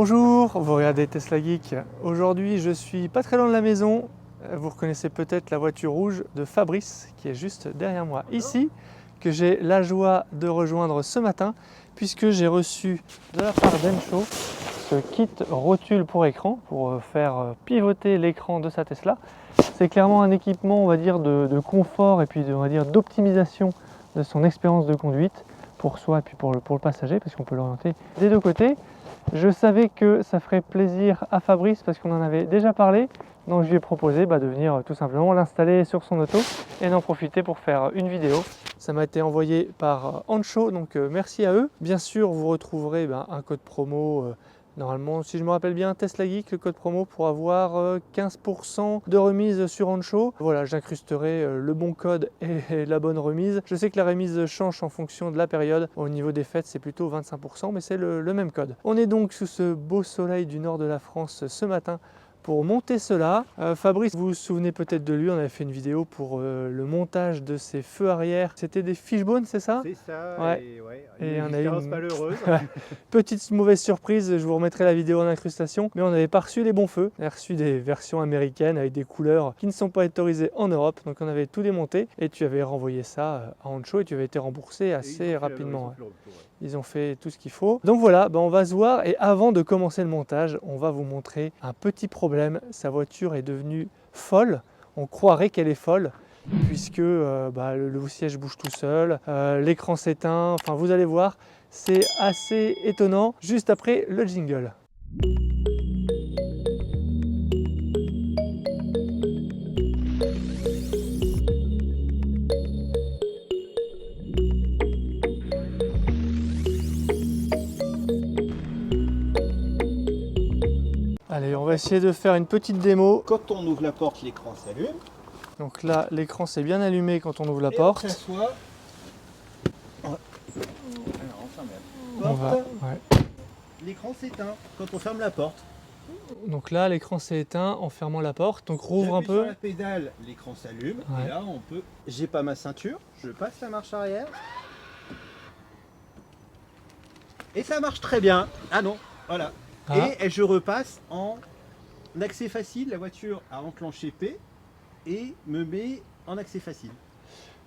Bonjour, vous regardez Tesla Geek. Aujourd'hui, je suis pas très loin de la maison. Vous reconnaissez peut-être la voiture rouge de Fabrice qui est juste derrière moi ici, que j'ai la joie de rejoindre ce matin puisque j'ai reçu de la part d'Ensho ce kit rotule pour écran pour faire pivoter l'écran de sa Tesla. C'est clairement un équipement, on va dire, de confort et puis on va dire d'optimisation de son expérience de conduite pour soi et puis pour le passager parce qu'on peut l'orienter des deux côtés. Je savais que ça ferait plaisir à Fabrice parce qu'on en avait déjà parlé, donc je lui ai proposé de venir tout simplement l'installer sur son auto et d'en profiter pour faire une vidéo. Ça m'a été envoyé par Ansho, donc merci à eux. Bien sûr, vous retrouverez un code promo, normalement, si je me rappelle bien, Tesla Geek, le code promo pour avoir 15% de remise sur Ansho. Voilà, j'incrusterai le bon code et la bonne remise. Je sais que la remise change en fonction de la période. Au niveau des fêtes, c'est plutôt 25%, mais c'est le même code. On est donc sous ce beau soleil du nord de la France ce matin pour monter cela. Fabrice, vous vous souvenez peut-être de lui, on avait fait une vidéo pour le montage de ses feux arrière. C'était des fishbones, c'est ça? C'est ça, ouais. Et on a eu une malheureuse. petite mauvaise surprise, je vous remettrai la vidéo en incrustation, mais on n'avait pas reçu les bons feux. On a reçu des versions américaines avec des couleurs qui ne sont pas autorisées en Europe, donc on avait tout démonté et tu avais renvoyé ça à Ansho et tu avais été remboursé assez rapidement. Ils ont fait tout ce qu'il faut. Donc voilà, on va se voir et avant de commencer le montage, on va vous montrer un petit problème. Sa voiture est devenue folle. On croirait qu'elle est folle puisque le siège bouge tout seul, l'écran s'éteint. Enfin, vous allez voir, c'est assez étonnant. Juste après le jingle. Allez, on va essayer de faire une petite démo. Quand on ouvre la porte, l'écran s'allume. Donc là, l'écran s'est bien allumé quand on ouvre la porte. On s'assoit. L'écran s'éteint quand on ferme la porte. Donc là, l'écran s'est éteint en fermant la porte. Donc rouvre un peu. Sur la pédale, l'écran s'allume. Ouais. Et là, on peut. J'ai pas ma ceinture. Je passe la marche arrière. Et ça marche très bien. Ah non, voilà. Ah. Et je repasse en accès facile. La voiture a enclenché P et me met en accès facile.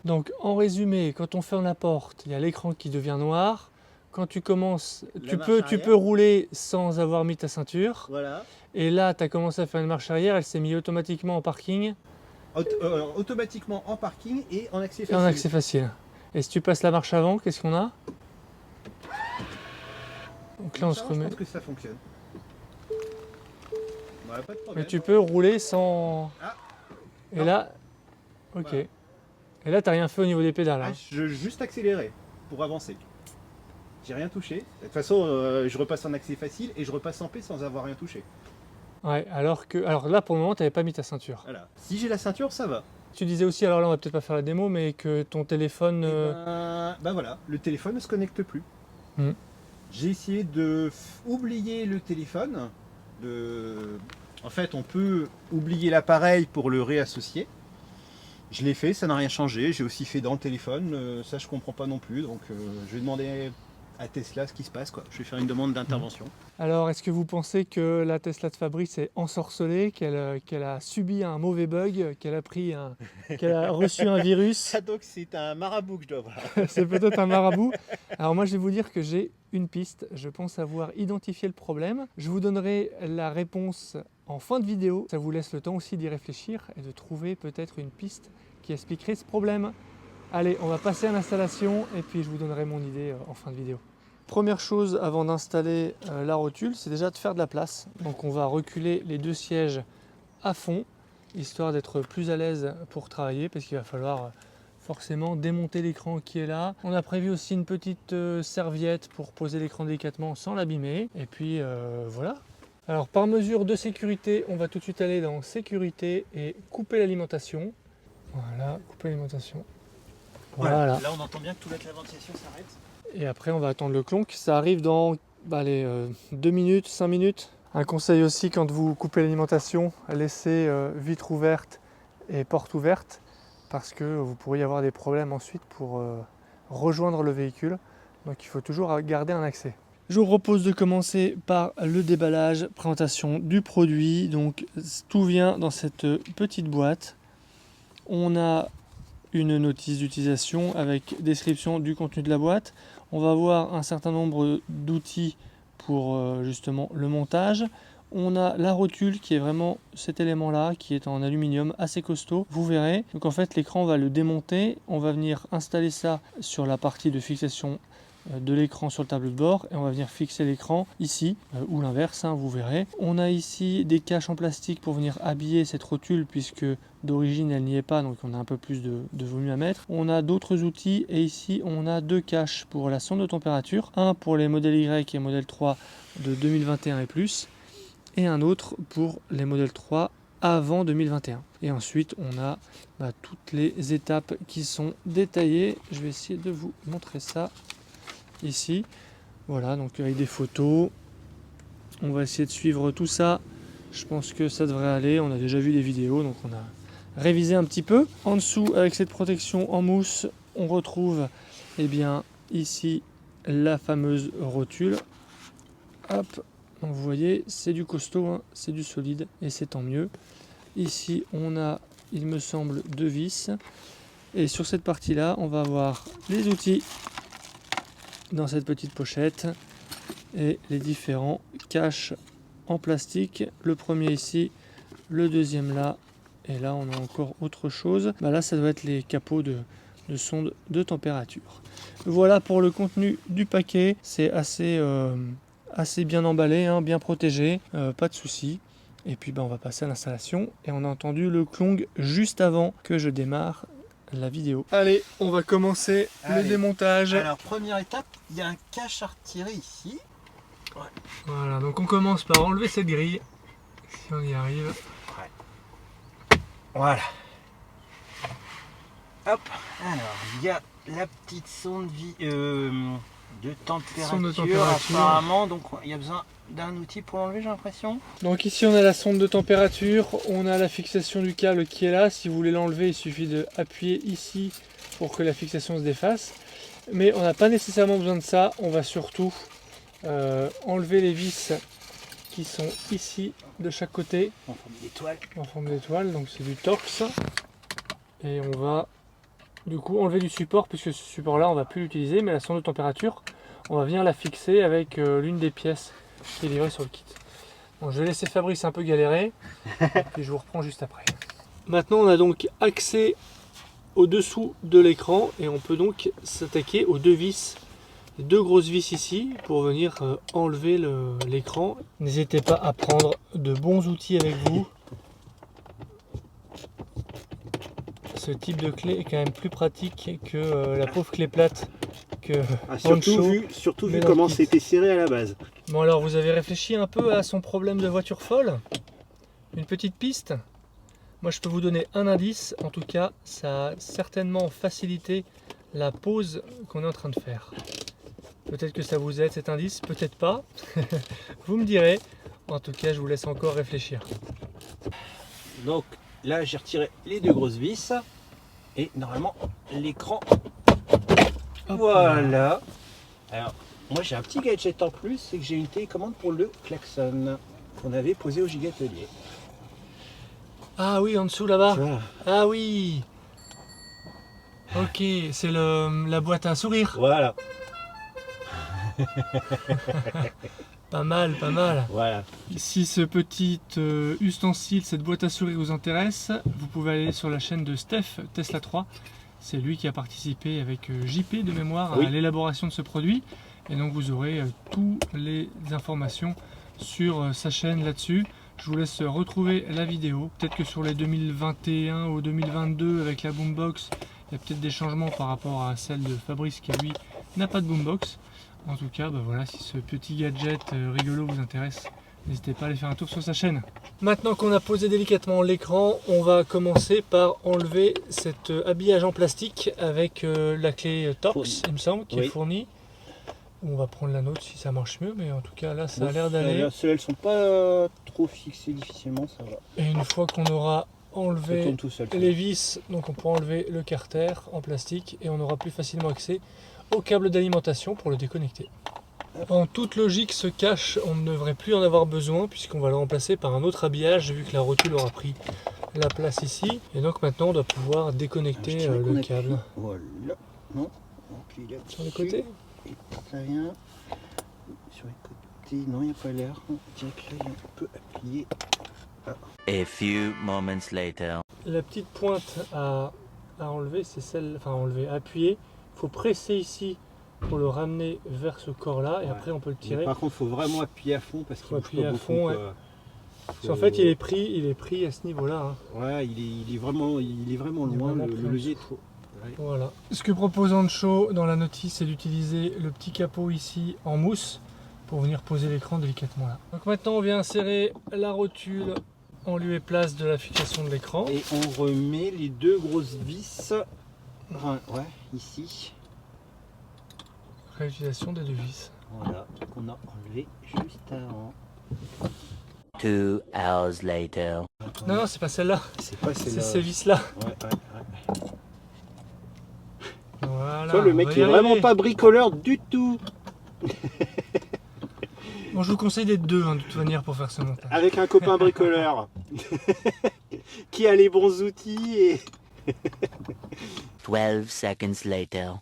Donc en résumé, quand on ferme la porte, il y a l'écran qui devient noir. Quand tu commences, tu peux rouler sans avoir mis ta ceinture. Voilà. Et là, tu as commencé à faire une marche arrière, elle s'est mise automatiquement en parking. Automatiquement en parking et en accès facile. Et en accès facile. Et si tu passes la marche avant, qu'est-ce qu'on a? Donc là, on se remet. Je pense que ça fonctionne. Voilà, pas de problème. Mais tu peux rouler sans. Ah. Et Non. là, ok. Voilà. Et là, tu n'as rien fait au niveau des pédales. Hein. Je juste accéléré pour avancer. J'ai rien touché. De toute façon, je repasse en accès facile et je repasse en P sans avoir rien touché. Ouais, alors là, pour le moment, tu n'avais pas mis ta ceinture. Voilà. Si j'ai la ceinture, ça va. Tu disais aussi, alors là, on va peut-être pas faire la démo, mais que ton téléphone. Voilà, le téléphone ne se connecte plus. J'ai essayé de oublier le téléphone. En fait, on peut oublier l'appareil pour le réassocier. Je l'ai fait, ça n'a rien changé. J'ai aussi fait dans le téléphone. Ça, je comprends pas non plus. Donc, je vais demander à Tesla ce qui se passe, quoi. Je vais faire une demande d'intervention. Alors, est-ce que vous pensez que la Tesla de Fabrice est ensorcelée, qu'elle a subi un mauvais bug, qu'elle a reçu un virus? Ah, donc c'est un marabout que je dois voir. C'est peut-être un marabout. Alors moi, je vais vous dire que j'ai une piste. Je pense avoir identifié le problème. Je vous donnerai la réponse en fin de vidéo. Ça vous laisse le temps aussi d'y réfléchir et de trouver peut-être une piste qui expliquerait ce problème. Allez, on va passer à l'installation et puis je vous donnerai mon idée en fin de vidéo. Première chose avant d'installer la rotule, c'est déjà de faire de la place. Donc on va reculer les deux sièges à fond, histoire d'être plus à l'aise pour travailler, parce qu'il va falloir forcément démonter l'écran qui est là. On a prévu aussi une petite serviette pour poser l'écran délicatement sans l'abîmer. Et puis voilà. Alors par mesure de sécurité, on va tout de suite aller dans sécurité et couper l'alimentation. Voilà, couper l'alimentation. Voilà. Là on entend bien que toute la ventilation s'arrête. Et après on va attendre le clonk, ça arrive dans 2 minutes, 5 minutes. Un conseil aussi quand vous coupez l'alimentation, laissez vitre ouverte et porte ouverte parce que vous pourriez avoir des problèmes ensuite pour rejoindre le véhicule. Donc il faut toujours garder un accès. Je vous propose de commencer par le déballage, présentation du produit. Donc tout vient dans cette petite boîte. On a une notice d'utilisation avec description du contenu de la boîte. On va voir un certain nombre d'outils pour justement le montage. On a la rotule qui est vraiment cet élément-là, qui est en aluminium assez costaud, vous verrez. Donc en fait l'écran on va le démonter, on va venir installer ça sur la partie de fixation de l'écran sur le tableau de bord et on va venir fixer l'écran ici ou l'inverse, vous verrez. On a ici des caches en plastique pour venir habiller cette rotule puisque d'origine elle n'y est pas, donc on a un peu plus de volume à mettre. On a d'autres outils et ici on a deux caches pour la sonde de température, un pour les modèles Y et modèle 3 de 2021 et plus, et un autre pour les modèles 3 avant 2021. Et ensuite on a toutes les étapes qui sont détaillées. Je vais essayer de vous montrer ça ici. Voilà, donc avec des photos. On va essayer de suivre tout ça. Je pense que ça devrait aller. On a déjà vu des vidéos, donc on a révisé un petit peu. En dessous, avec cette protection en mousse, on retrouve ici la fameuse rotule. Hop. Donc vous voyez, c'est du costaud, c'est du solide et c'est tant mieux. Ici, on a, il me semble, deux vis. Et sur cette partie-là, on va avoir les outils dans cette petite pochette et les différents caches en plastique. Le premier ici, le deuxième là, et là on a encore autre chose. Là, ça doit être les capots de sonde de température. Voilà pour le contenu du paquet. C'est assez bien emballé, bien protégé, pas de souci. Et puis on va passer à l'installation et on a entendu le clong juste avant que je démarre la vidéo. Allez, on va commencer le démontage. Alors première étape, il y a un cache à retirer ici. Ouais. Voilà, donc on commence par enlever cette grille, si on y arrive. Ouais. Voilà. Hop, alors il y a la petite sonde de température apparemment, donc il y a besoin d'un outil pour l'enlever, j'ai l'impression. Donc ici on a la sonde de température, on a la fixation du câble qui est là. Si vous voulez l'enlever, il suffit d'appuyer ici pour que la fixation se défasse. Mais on n'a pas nécessairement besoin de ça, on va surtout enlever les vis qui sont ici de chaque côté. En forme d'étoile. En forme d'étoile, donc c'est du torx. Et on va du coup enlever du support, puisque ce support là on va plus l'utiliser, mais la sonde de température, on va venir la fixer avec l'une des pièces qui est livrée sur le kit. Bon, je vais laisser Fabrice un peu galérer, et puis je vous reprends juste après. Maintenant on a donc accès au-dessous de l'écran, et on peut donc s'attaquer aux deux vis, les deux grosses vis ici, pour venir enlever l'écran. N'hésitez pas à prendre de bons outils avec vous. Ce type de clé est quand même plus pratique que la pauvre clé plate que surtout vu comment c'était serré à la base. Bon, alors vous avez réfléchi un peu à son problème de voiture folle? Une petite piste? Moi je peux vous donner un indice, en tout cas ça a certainement facilité la pause qu'on est en train de faire. Peut-être que ça vous aide cet indice, peut-être pas. Vous me direz. En tout cas je vous laisse encore réfléchir. Donc là j'ai retiré les deux grosses vis et normalement l'écran, voilà. Alors moi j'ai un petit gadget en plus, c'est que j'ai une télécommande pour le klaxon qu'on avait posé au Gigatelier. Ah oui, en dessous là-bas. Voilà. Ah oui. Ok, c'est la boîte à sourire. Voilà. Pas mal, pas mal. Voilà. Si ce petit ustensile, cette boîte à sourire vous intéresse, vous pouvez aller sur la chaîne de Steph Tesla 3. C'est lui qui a participé avec JP de mémoire à l'élaboration de ce produit. Et donc vous aurez toutes les informations sur sa chaîne là-dessus. Je vous laisse retrouver la vidéo. Peut-être que sur les 2021 ou 2022 avec la boombox, il y a peut-être des changements par rapport à celle de Fabrice qui lui n'a pas de boombox. En tout cas, voilà, si ce petit gadget rigolo vous intéresse, n'hésitez pas à aller faire un tour sur sa chaîne. Maintenant qu'on a posé délicatement l'écran, on va commencer par enlever cet habillage en plastique avec la clé Torx, il me semble, qui est fournie. On va prendre la nôtre si ça marche mieux, mais en tout cas là ça a l'air d'aller. Celles-là, elles sont pas trop fixées difficilement, ça va. Et une fois qu'on aura enlevé les vis, donc on pourra enlever le carter en plastique et on aura plus facilement accès au câble d'alimentation pour le déconnecter. En toute logique, ce cache, on ne devrait plus en avoir besoin puisqu'on va le remplacer par un autre habillage vu que la rotule aura pris la place ici. Et donc maintenant, on doit pouvoir déconnecter le câble. Voilà. Non. Donc, il est sur le côté. Et ça vient sur les côtés. Non, il n'y a pas l'air. On dirait que là, on peut appuyer. Ah. A few moments later. La petite pointe à enlever, c'est celle, enfin enlever, appuyer. Il faut presser ici pour le ramener vers ce corps-là et après on peut le tirer. Mais par contre, il faut vraiment appuyer à fond parce qu'il faut bouge appuyer pas à beaucoup, fond. Ouais. Parce qu'en fait, il est pris à ce niveau-là. Hein. Ouais, il est vraiment loin. Le levier est trop. Ouais. Voilà. Ce que propose Ancho dans la notice, c'est d'utiliser le petit capot ici en mousse pour venir poser l'écran délicatement là. Donc maintenant, on vient insérer la rotule en lieu et place de la fixation de l'écran. Et on remet les deux grosses vis. Enfin, ouais, ici. Réutilisation des deux vis. Voilà, qu'on a enlevé juste avant. 2 hours later. Non, c'est pas celle-là. C'est pas celle-là. C'est ces vis-là. Ouais. Voilà. Toi, le mec est vraiment pas bricoleur du tout. Bon, je vous conseille d'être deux de toute manière pour faire ce montage. Avec un copain bricoleur qui a les bons outils et. 12 seconds later.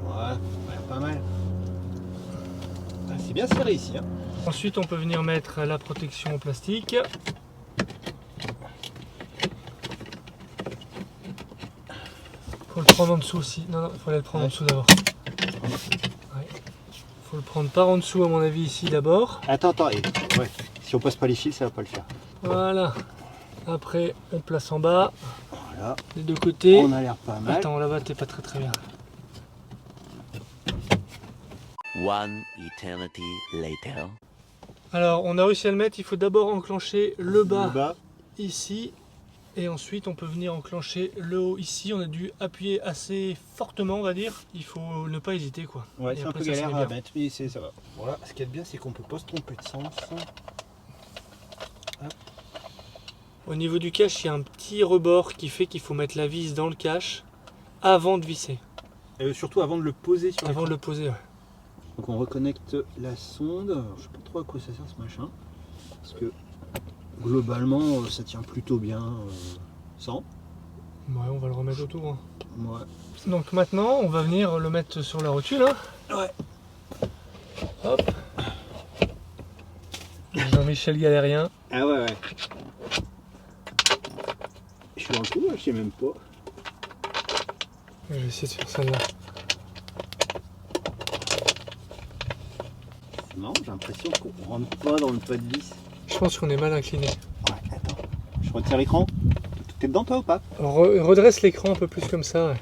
Ouais, pas mal. Ah, c'est bien serré ici. Hein. Ensuite, on peut venir mettre la protection en plastique. Faut le prendre en dessous aussi. Non, il faut aller le prendre en dessous d'abord. Ouais. Faut le prendre par en dessous à mon avis ici d'abord. Attends, ouais. Si on passe pas les fils, ça va pas le faire. Voilà. Après, on place en bas. Voilà. Les deux côtés. On a l'air pas mal. Attends, là-bas, t'es pas très bien. One eternity later. Alors, on a réussi à le mettre. Il faut d'abord enclencher le bas ici. Et ensuite, on peut venir enclencher le haut ici. On a dû appuyer assez fortement, on va dire. Il faut ne pas hésiter, quoi. Ouais, et c'est un après, peu ça galère se met à bien. mettre, mais ça va. Voilà, ce qui est bien, c'est qu'on peut pas se tromper de sens. Hop. Au niveau du cache, il y a un petit rebord qui fait qu'il faut mettre la vis dans le cache avant de visser. Surtout avant de le poser sur Avant de le poser, ouais. Donc on reconnecte la sonde. Alors, je sais pas trop à quoi ça sert ce machin. Parce que globalement, ça tient plutôt bien sans. Ouais, on va le remettre autour. Hein. Ouais. Donc maintenant, on va venir le mettre sur la rotule. Hein. Ouais. Hop. Jean-Michel Galérien. Ah ouais. Je suis dans le coup, je sais même pas. Je vais essayer de faire celle-là. C'est marrant, j'ai l'impression qu'on rentre pas dans le pas de vis. Je pense qu'on est mal incliné. Ouais, attends. Je retire l'écran. T'es dedans toi ou pas? Redresse l'écran un peu plus comme ça. Ouais.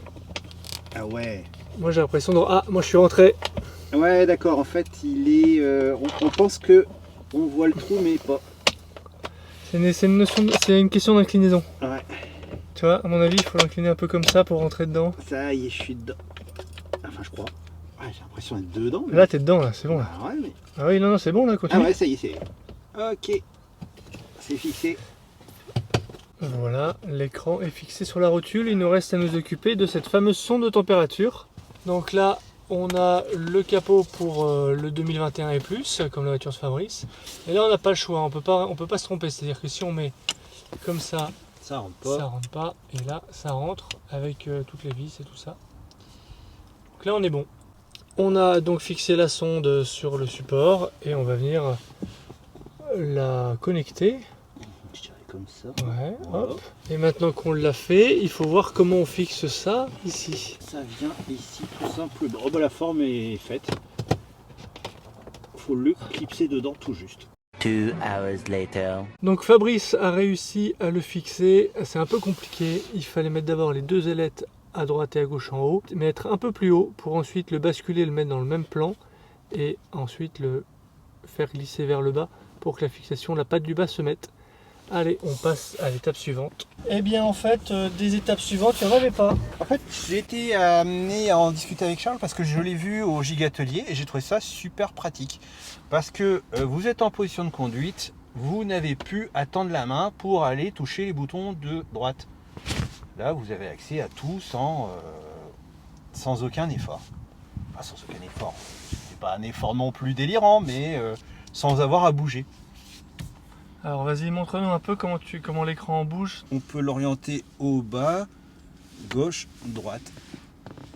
Ah ouais. Moi j'ai l'impression de... Ah, moi je suis rentré. Ouais, d'accord. En fait, il est. On pense que on voit le trou, mais pas. C'est une question d'inclinaison. Ouais. Tu vois, à mon avis, il faut l'incliner un peu comme ça pour rentrer dedans. Ça y est, je suis dedans. Enfin, je crois. Ouais, j'ai l'impression d'être dedans. Mais... Là, t'es dedans, là, c'est bon. Là. Ah ouais, mais... Ah oui, non, c'est bon, là, continue. Ah ouais, ça y est, c'est... Ok. C'est fixé. Voilà, l'écran est fixé sur la rotule. Il nous reste à nous occuper de cette fameuse sonde de température. Donc là, on a le capot pour le 2021 et plus, comme la voiture se Fabrice. Et là, on n'a pas le choix, on peut pas se tromper. C'est-à-dire que si on met comme ça, ça rentre pas. Et là, ça rentre avec toutes les vis et tout ça. Donc là, on est bon. On a donc fixé la sonde sur le support et on va venir la connecter. Je dirais comme ça. Ouais, voilà. hop. Et maintenant qu'on l'a fait, il faut voir comment on fixe ça ici. Ça vient ici tout simplement. Oh bah la forme est faite. Faut le clipser dedans tout juste. 2 hours later. Donc Fabrice a réussi à le fixer. C'est un peu compliqué. Il fallait mettre d'abord les deux ailettes à droite et à gauche en haut, mettre un peu plus haut pour ensuite le basculer, le mettre dans le même plan et ensuite le faire glisser vers le bas pour que la fixation, la patte du bas se mette. Allez, on passe à l'étape suivante. Eh bien en fait, des étapes suivantes, il n'y en avait pas. En fait, j'ai été amené à en discuter avec Charles parce que je l'ai vu au Gigatelier et j'ai trouvé ça super pratique. Parce que vous êtes en position de conduite, vous n'avez plus à tendre la main pour aller toucher les boutons de droite. Là, vous avez accès à tout sans aucun effort. Enfin, sans aucun effort. C'est pas un effort non plus délirant, mais sans avoir à bouger. Alors vas-y, montre-nous un peu comment l'écran bouge. On peut l'orienter au bas, gauche, droite.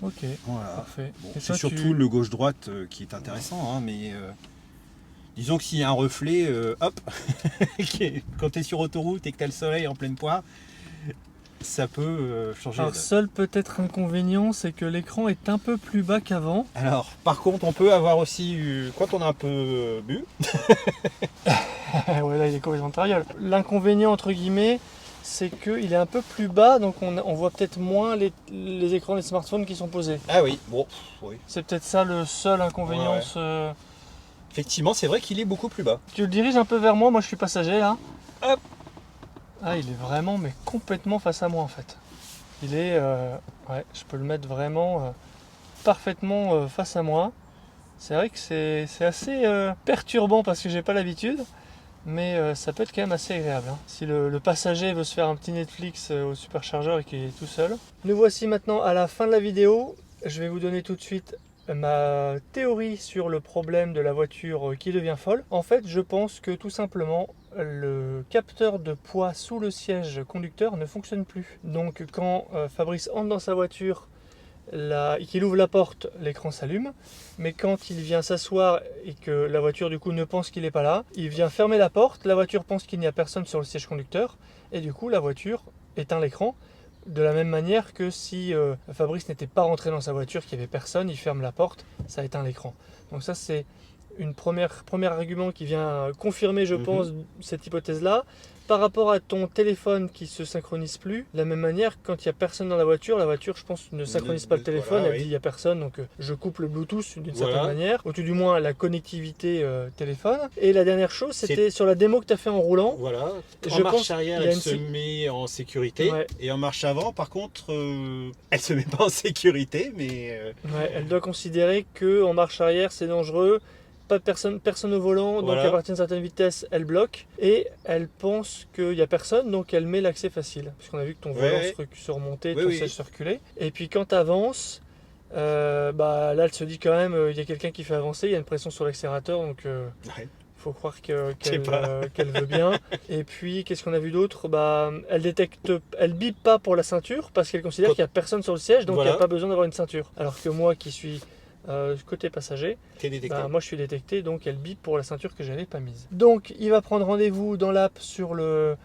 Ok, Voilà. parfait. Bon, Et c'est toi, surtout le gauche-droite qui est intéressant, hein, mais disons que s'il y a un reflet, hop, quand tu es sur autoroute et que tu as le soleil en pleine poire, ça peut changer. Alors seul peut-être inconvénient, c'est que l'écran est un peu plus bas qu'avant. Alors, par contre, on peut avoir aussi, quand on a un peu bu, Ouais, là il est complètement intérieur. L'inconvénient entre guillemets, c'est qu'il est un peu plus bas, donc on voit peut-être moins les écrans des smartphones qui sont posés. ah oui, bon, oui. C'est peut-être ça le seul inconvénient. Ouais. Effectivement, c'est vrai qu'il est beaucoup plus bas. Tu le diriges un peu vers moi je suis passager là. Hop. Ah, il est vraiment mais complètement face à moi en fait. Il est, ouais, je peux le mettre vraiment parfaitement face à moi. C'est vrai que c'est assez perturbant parce que j'ai pas l'habitude, mais ça peut être quand même assez agréable. Hein. Si le passager veut se faire un petit Netflix au superchargeur et qu'il est tout seul. Nous voici maintenant à la fin de la vidéo. Je vais vous donner tout de suite ma théorie sur le problème de la voiture qui devient folle. En fait, je pense que tout simplement le capteur de poids sous le siège conducteur ne fonctionne plus. Donc quand Fabrice entre dans sa voiture, qu'il ouvre la porte, l'écran s'allume, mais quand il vient s'asseoir et que la voiture du coup ne pense qu'il n'est pas là, il vient fermer la porte, la voiture pense qu'il n'y a personne sur le siège conducteur, et du coup la voiture éteint l'écran. De la même manière que si Fabrice n'était pas rentré dans sa voiture, qu'il n'y avait personne, il ferme la porte, ça éteint l'écran. Donc ça c'est une premier argument qui vient confirmer, je pense, cette hypothèse-là. Par rapport à ton téléphone qui se synchronise plus, de la même manière, quand il n'y a personne dans la voiture, je pense, ne synchronise pas le téléphone, voilà, elle dit il n'y a personne, donc je coupe le Bluetooth d'une Voilà. certaine manière, ou tout du moins la connectivité téléphone. Et la dernière chose, c'était sur la démo que tu as fait en roulant. Voilà. Je En pense marche arrière, qu'il y a elle une se met en sécurité. Ouais. Et en marche avant, par contre, elle se met pas en sécurité, mais... Ouais, elle doit considérer que en marche arrière, c'est dangereux. Pas de personne au volant, Voilà. donc à partir d'une certaine vitesse, elle bloque. Et elle pense qu'il n'y a personne, donc elle met l'accès facile. Parce qu'on a vu que ton volant se remontait, ton siège se reculait. Et puis quand tu avances, là elle se dit quand même, il y a quelqu'un qui fait avancer, il y a une pression sur l'accélérateur, donc faut croire qu'elle veut bien. Et puis qu'est-ce qu'on a vu d'autre? Elle bip pas pour la ceinture, parce qu'elle considère qu'il n'y a personne sur le siège, donc il n'y a pas besoin d'avoir une ceinture. Alors que moi qui suis... côté passager, moi je suis détecté, donc elle bip pour la ceinture que j'avais pas mise. Donc il va prendre rendez-vous dans l'app sur la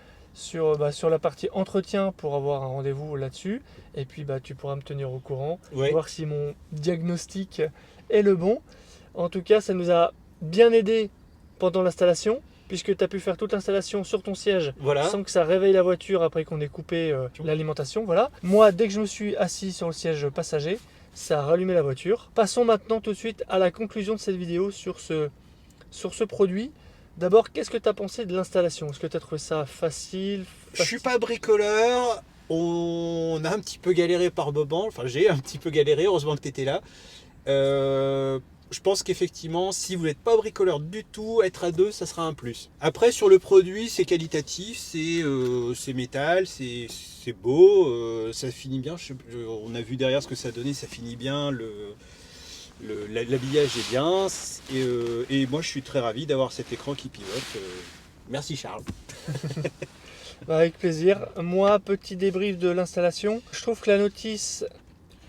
partie entretien pour avoir un rendez-vous là-dessus, et puis tu pourras me tenir au courant, voir si mon diagnostic est le bon. En tout cas, ça nous a bien aidé pendant l'installation, puisque tu as pu faire toute l'installation sur ton siège sans que ça réveille la voiture après qu'on ait coupé l'alimentation. Voilà. Moi, dès que je me suis assis sur le siège passager, ça a rallumé la voiture. Passons maintenant tout de suite à la conclusion de cette vidéo sur ce produit. D'abord, qu'est-ce que tu as pensé de l'installation? Est-ce que tu as trouvé ça facile? Je suis pas bricoleur. On a un petit peu galéré par moment. Enfin, j'ai un petit peu galéré. Heureusement que tu étais là. Je pense qu'effectivement, si vous n'êtes pas bricoleur du tout, être à deux, ça sera un plus. Après, sur le produit, c'est qualitatif, c'est métal, c'est beau, ça finit bien. On a vu derrière ce que ça donnait, ça finit bien, l'habillage est bien. Et moi, je suis très ravi d'avoir cet écran qui pivote. Merci Charles. Avec plaisir. Moi, petit débrief de l'installation. Je trouve que la notice...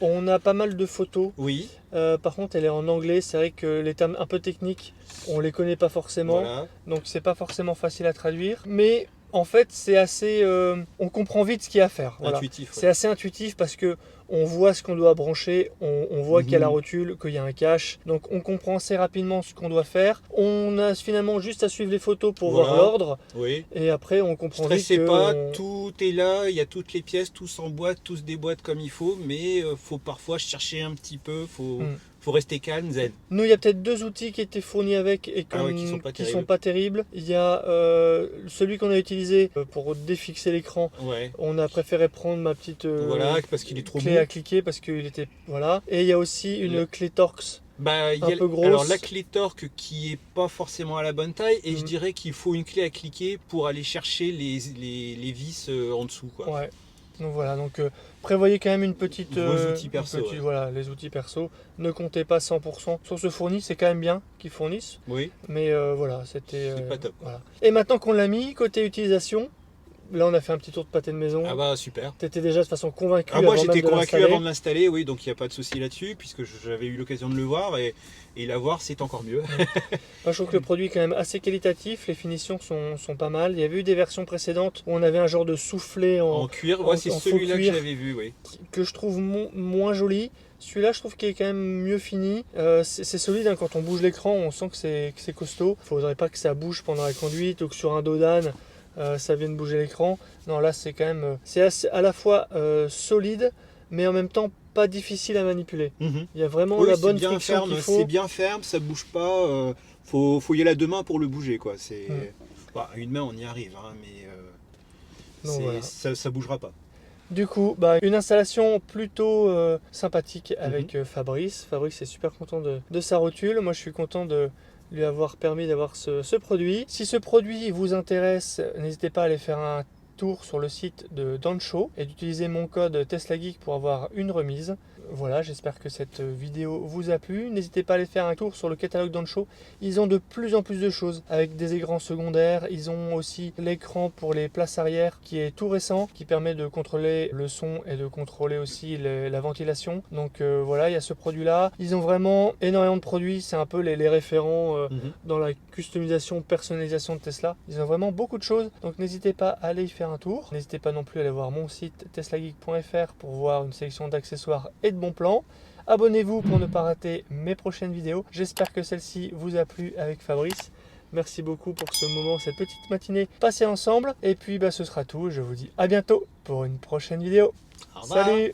On a pas mal de photos. Oui. Par contre, elle est en anglais. C'est vrai que les termes un peu techniques, on les connaît pas forcément. Voilà. Donc, c'est pas forcément facile à traduire. Mais en fait, c'est assez. On comprend vite ce qu'il y a à faire. Voilà. Intuitif. C'est assez intuitif parce que on voit ce qu'on doit brancher, on voit qu'il y a la rotule, qu'il y a un cache. Donc, on comprend assez rapidement ce qu'on doit faire. On a finalement juste à suivre les photos pour voir l'ordre. Oui. Et après, on comprend vite Stressez que pas, tout est là, il y a toutes les pièces, tout s'emboîte, tout se déboîte comme il faut, mais faut parfois chercher un petit peu, faut rester calme, zen. Nous, il y a peut-être deux outils qui étaient fournis avec et qui sont pas terribles. Il y a celui qu'on a utilisé pour défixer l'écran. Ouais. On a préféré prendre ma petite parce qu'il est trop clé à cliquer parce qu'il était voilà. Et il y a aussi une clé Torx. Un peu grosse. Alors la clé Torx qui est pas forcément à la bonne taille et je dirais qu'il faut une clé à cliquer pour aller chercher les vis en dessous quoi. Ouais. Donc voilà, donc prévoyez quand même une petite... Vos outils perso, ouais. Voilà, les outils perso. Ne comptez pas 100% sur ce fourni, c'est quand même bien qu'ils fournissent. Oui. Mais voilà, c'était... C'est pas top. Voilà. Et maintenant qu'on l'a mis, côté utilisation, là on a fait un petit tour de pâté de maison. Ah bah super. Tu étais déjà de façon convaincu Moi avant j'étais même de convaincu l'installer. avant de l'installer, oui, donc il n'y a pas de souci là-dessus, puisque j'avais eu l'occasion de le voir et la voir c'est encore mieux. Moi, je trouve que le produit est quand même assez qualitatif, les finitions sont pas mal. Il y avait eu des versions précédentes où on avait un genre de soufflet En cuir, ouais, c'est en faux celui-là que cuir. j'avais vu, oui. Que je trouve moins joli. Celui-là, je trouve qu'il est quand même mieux fini. C'est solide, hein, quand on bouge l'écran, on sent que c'est costaud. Il ne faudrait pas que ça bouge pendant la conduite ou que sur un dos d'âne, ça vienne bouger l'écran. Non, là, c'est quand même c'est à la fois solide, mais en même temps pas difficile à manipuler. Il y a vraiment la bonne friction qu'il faut. C'est bien ferme, ça bouge pas. Faut y aller à deux mains pour le bouger, quoi. Bah, à une main, on y arrive, hein, mais voilà. ça bougera pas. Du coup, une installation plutôt sympathique avec Fabrice. Fabrice est super content de sa rotule. Moi, je suis content de lui avoir permis d'avoir ce produit. Si ce produit vous intéresse, n'hésitez pas à aller faire un tour sur le site de Dancho et d'utiliser mon code TeslaGeek pour avoir une remise. Voilà, j'espère que cette vidéo vous a plu. N'hésitez pas à aller faire un tour sur le catalogue Dancho. Ils ont de plus en plus de choses avec des écrans secondaires. Ils ont aussi l'écran pour les places arrière qui est tout récent, qui permet de contrôler le son et de contrôler aussi la ventilation. Donc voilà, il y a ce produit-là. Ils ont vraiment énormément de produits. C'est un peu les référents dans la customisation, personnalisation de Tesla. Ils ont vraiment beaucoup de choses. Donc n'hésitez pas à aller y faire un tour. N'hésitez pas non plus à aller voir mon site teslageek.fr pour voir une sélection d'accessoires et de bons plans. Abonnez-vous pour ne pas rater mes prochaines vidéos. J'espère que celle-ci vous a plu avec Fabrice. Merci beaucoup pour ce moment, cette petite matinée passée ensemble. Et puis ce sera tout. Je vous dis à bientôt pour une prochaine vidéo. Au revoir. Salut!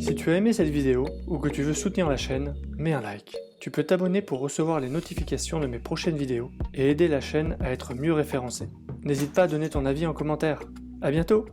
Si tu as aimé cette vidéo ou que tu veux soutenir la chaîne, mets un like. Tu peux t'abonner pour recevoir les notifications de mes prochaines vidéos et aider la chaîne à être mieux référencée. N'hésite pas à donner ton avis en commentaire. À bientôt!